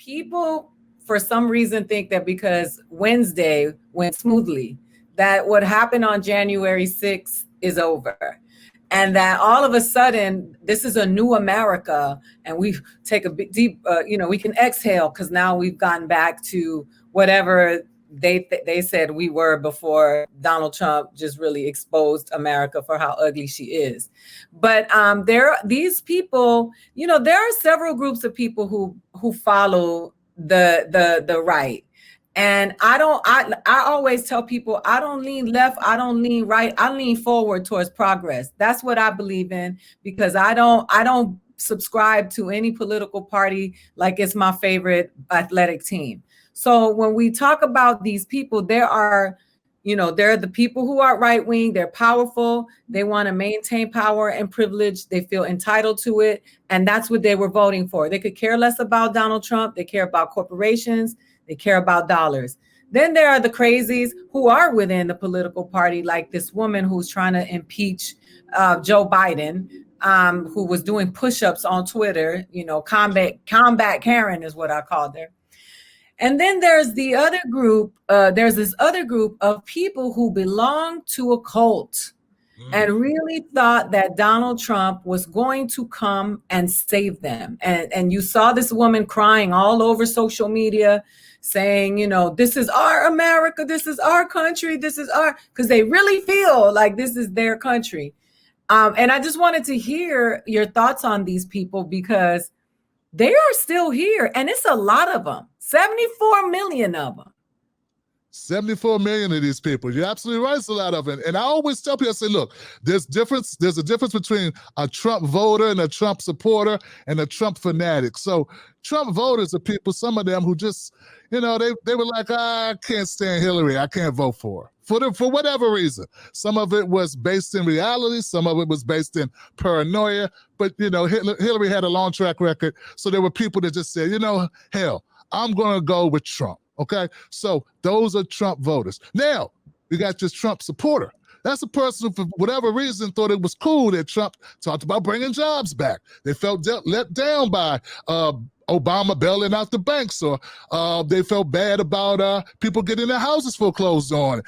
People, for some reason, think that because Wednesday went smoothly, that what happened on January 6th is over. And that all of a sudden, this is a new America, and we take a big, deep, we can exhale because now we've gotten back to whatever they said we were before Donald Trump just really exposed America for how ugly she is. But there are these people, there are several groups of people who follow the right. And I always tell people, I don't lean left, I don't lean right, I lean forward towards progress. That's what I believe in, because I don't subscribe to any political party like it's my favorite athletic team. So when we talk about these people, there are the people who are right wing, they're powerful, they want to maintain power and privilege, they feel entitled to it, and that's what they were voting for. They could care less about Donald Trump, they care about corporations, they care about dollars. Then there are the crazies who are within the political party, like this woman who's trying to impeach Joe Biden, who was doing push-ups on Twitter. Combat Karen is what I called her. And then there's the other group. There's this other group of people who belong to a cult and really thought that Donald Trump was going to come and save them. And you saw this woman crying all over social media saying, this is our America, this is our country, because they really feel like this is their country. And I just wanted to hear your thoughts on these people, because they are still here, and it's a lot of them, 74 million of them. 74 million of these people. You're absolutely right. It's a lot of it. And I always tell people, I say, look, there's a difference between a Trump voter and a Trump supporter and a Trump fanatic. So Trump voters are people, some of them who just, they were like, I can't stand Hillary, I can't vote for her. For whatever reason. Some of it was based in reality, some of it was based in paranoia, but Hillary had a long track record. So there were people that just said, hell, I'm gonna go with Trump. Okay, so those are Trump voters. Now, you got this Trump supporter. That's a person who, for whatever reason, thought it was cool that Trump talked about bringing jobs back. They felt let down by Obama bailing out the banks, or they felt bad about people getting their houses foreclosed on.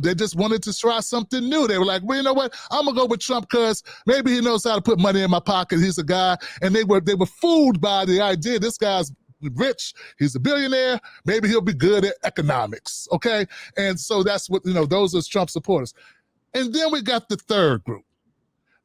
They just wanted to try something new. They were like, well, you know what? I'm gonna go with Trump because maybe he knows how to put money in my pocket. He's a guy, and they were fooled by the idea this guy's rich, he's a billionaire, maybe he'll be good at economics, okay? And so that's what, those are Trump supporters. And then we got the third group.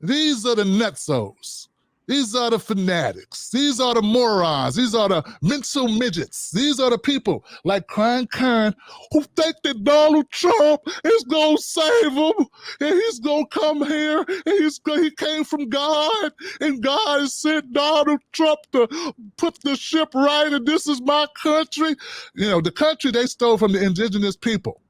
These are the nutsos. These are the fanatics. These are the morons. These are the mental midgets. These are the people like Crying Karen who think that Donald Trump is going to save them, and he's going to come here, and he came from God, and God has sent Donald Trump to put the ship right, and this is my country. The country they stole from the indigenous people.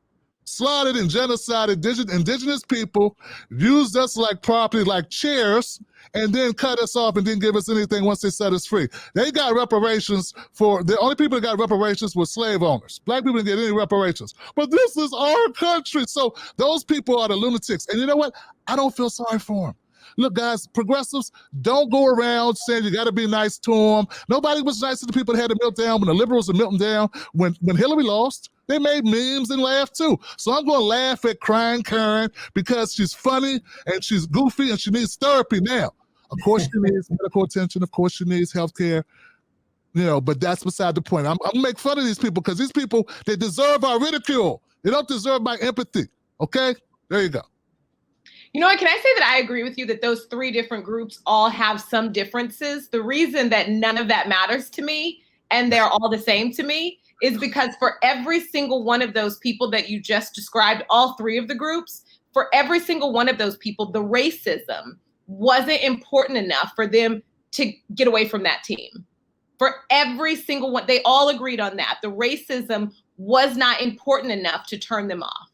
Slaughtered and genocided indigenous people, used us like property, like chairs, and then cut us off and didn't give us anything once they set us free. They got reparations the only people that got reparations were slave owners. Black people didn't get any reparations. But this is our country. So those people are the lunatics. And you know what? I don't feel sorry for them. Look, guys, progressives, don't go around saying you got to be nice to them. Nobody was nice to the people that had to melt down when the liberals were melting down. When Hillary lost, they made memes and laughed too. So I'm going to laugh at Crying Karen because she's funny and she's goofy and she needs therapy now. Of course she needs medical attention. Of course she needs health care. But that's beside the point. I'm going to make fun of these people because these people, they deserve our ridicule. They don't deserve my empathy. Okay? There you go. Can I say that I agree with you that those three different groups all have some differences? The reason that none of that matters to me and they're all the same to me is because for every single one of those people that you just described, all three of the groups, for every single one of those people, the racism wasn't important enough for them to get away from that team. For every single one, they all agreed on that. The racism was not important enough to turn them off.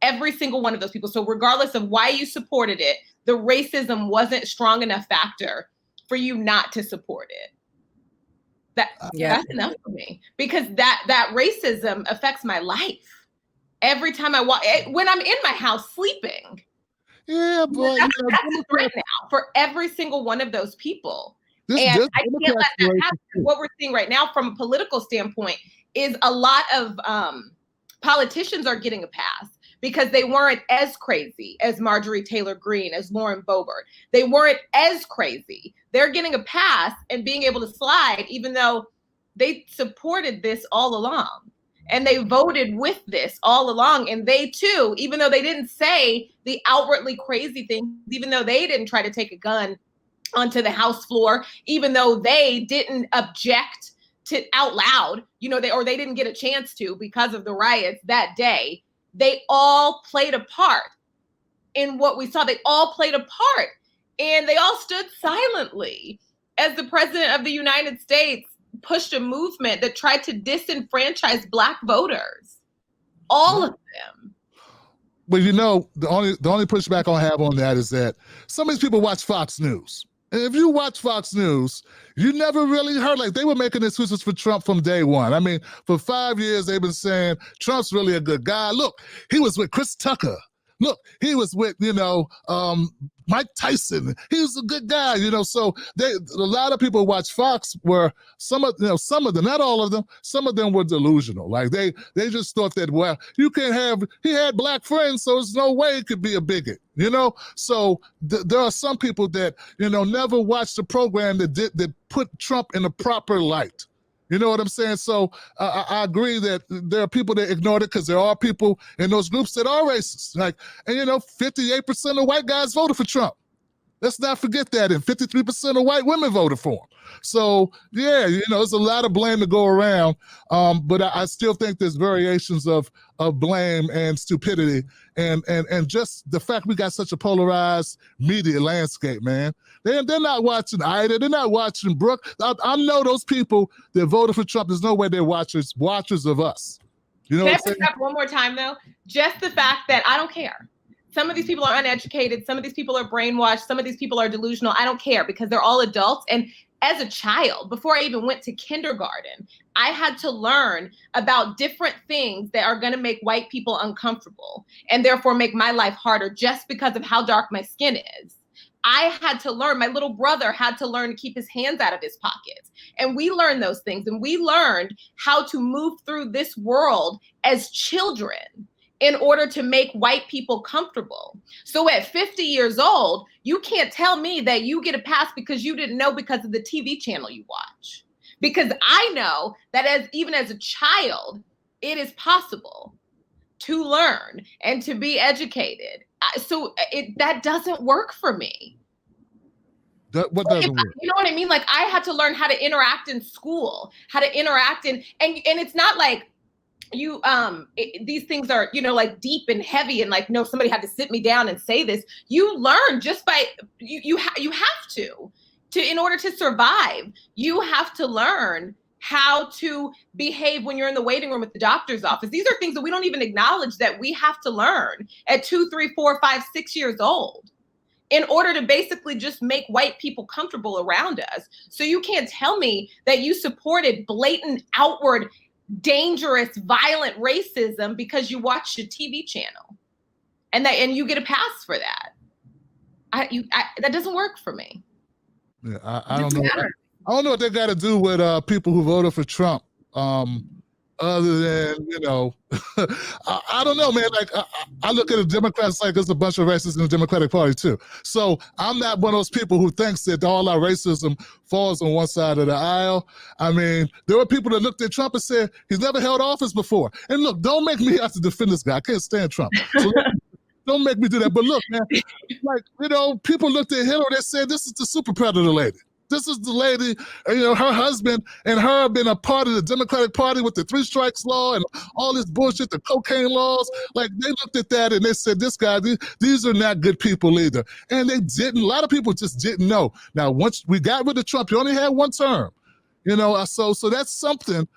Every single one of those people. So regardless of why you supported it, the racism wasn't a strong enough factor for you not to support it. That's enough for me, because that racism affects my life. Every time I walk, when I'm in my house sleeping. Yeah, but that's a threat now for every single one of those people. And I can't let that happen. What we're seeing right now from a political standpoint is a lot of politicians are getting a pass because they weren't as crazy as Marjorie Taylor Greene, as Lauren Boebert. They weren't as crazy. They're getting a pass and being able to slide, even though they supported this all along. And they voted with this all along. And they too, even though they didn't say the outwardly crazy things, even though they didn't try to take a gun onto the House floor, even though they didn't object to out loud, they didn't get a chance to because of the riots that day, they all played a part in what we saw. They all played a part, and they all stood silently as the president of the United States pushed a movement that tried to disenfranchise Black voters. All of them. Well, the only pushback I have on that is that some of these people watch Fox News. And if you watch Fox News, you never really heard, like, they were making excuses for Trump from day one. I mean, for 5 years, they've been saying Trump's really a good guy. Look, he was with Chris Tucker. Look, he was with, Mike Tyson. He was a good guy, So a lot of people watch Fox where some of them, not all of them, some of them were delusional. Like they just thought that, well, he had Black friends, so there's no way he could be a bigot, So there are some people that, never watched the program that put Trump in the proper light. You know what I'm saying? So I agree that there are people that ignored it because there are people in those groups that are racist. 58% of white guys voted for Trump. Let's not forget that. And 53% of white women voted for him. So, yeah, there's a lot of blame to go around. But I still think there's variations of blame and stupidity and just the fact we got such a polarized media landscape, man. They're not watching Aida. They're not watching Brooke. I know those people that voted for Trump, there's no way they're watchers of us. You know Can what I'm I pick up one more time, though? Just the fact that I don't care. Some of these people are uneducated. Some of these people are brainwashed. Some of these people are delusional. I don't care because they're all adults. And as a child, before I even went to kindergarten, I had to learn about different things that are going to make white people uncomfortable and therefore make my life harder just because of how dark my skin is. I had to learn, my little brother had to learn to keep his hands out of his pockets. And we learned those things. And we learned how to move through this world as children in order to make white people comfortable. So at 50 years old, you can't tell me that you get a pass because you didn't know because of the TV channel you watch. Because I know that even as a child, it is possible to learn and to be educated. So that doesn't work for me. What doesn't work? You know what I mean? Like I had to learn how to interact in school, how to interact and it's not like these things are, like deep and heavy and like, no, somebody had to sit me down and say this. You learn just by, you have to, in order to survive, you have to learn how to behave when you're in the waiting room at the doctor's office. These are things that we don't even acknowledge that we have to learn at 2, 3, 4, 5, 6 years old in order to basically just make white people comfortable around us. So you can't tell me that you supported blatant, outward, dangerous, violent racism because you watched a TV channel and you get a pass for that. That doesn't work for me. Yeah, I don't know. I don't know what they got to do with people who voted for Trump. Other than, I don't know, man. Like I look at the Democrats like there's a bunch of racists in the Democratic Party too. So I'm not one of those people who thinks that all our racism falls on one side of the aisle. I mean, there were people that looked at Trump and said he's never held office before. And look, don't make me have to defend this guy. I can't stand Trump. So don't make me do that. But look, man, like, people looked at Hillary and said, this is the super predator lady. This is the lady, her husband and her have been a part of the Democratic Party with the 3 strikes law and all this bullshit, the cocaine laws. Like they looked at that and they said, this guy, these are not good people either. And they didn't, a lot of people just didn't know. Now, once we got rid of Trump, he only had 1 term, so that's something.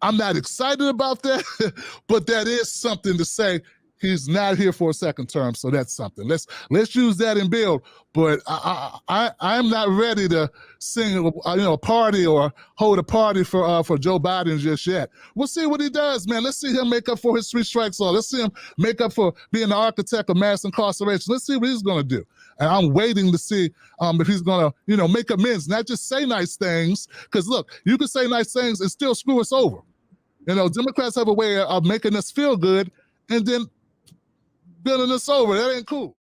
I'm not excited about that, but that is something to say. He's not here for a 2nd term, so that's something. Let's use that and build. But I'm not ready to sing a party or hold a party for Joe Biden just yet. We'll see what he does, man. Let's see him make up for his 3 strikes law. Let's see him make up for being the architect of mass incarceration. Let's see what he's going to do. And I'm waiting to see if he's gonna, make amends, not just say nice things. Because look, you can say nice things and still screw us over. Democrats have a way of making us feel good and then building us over. That ain't cool.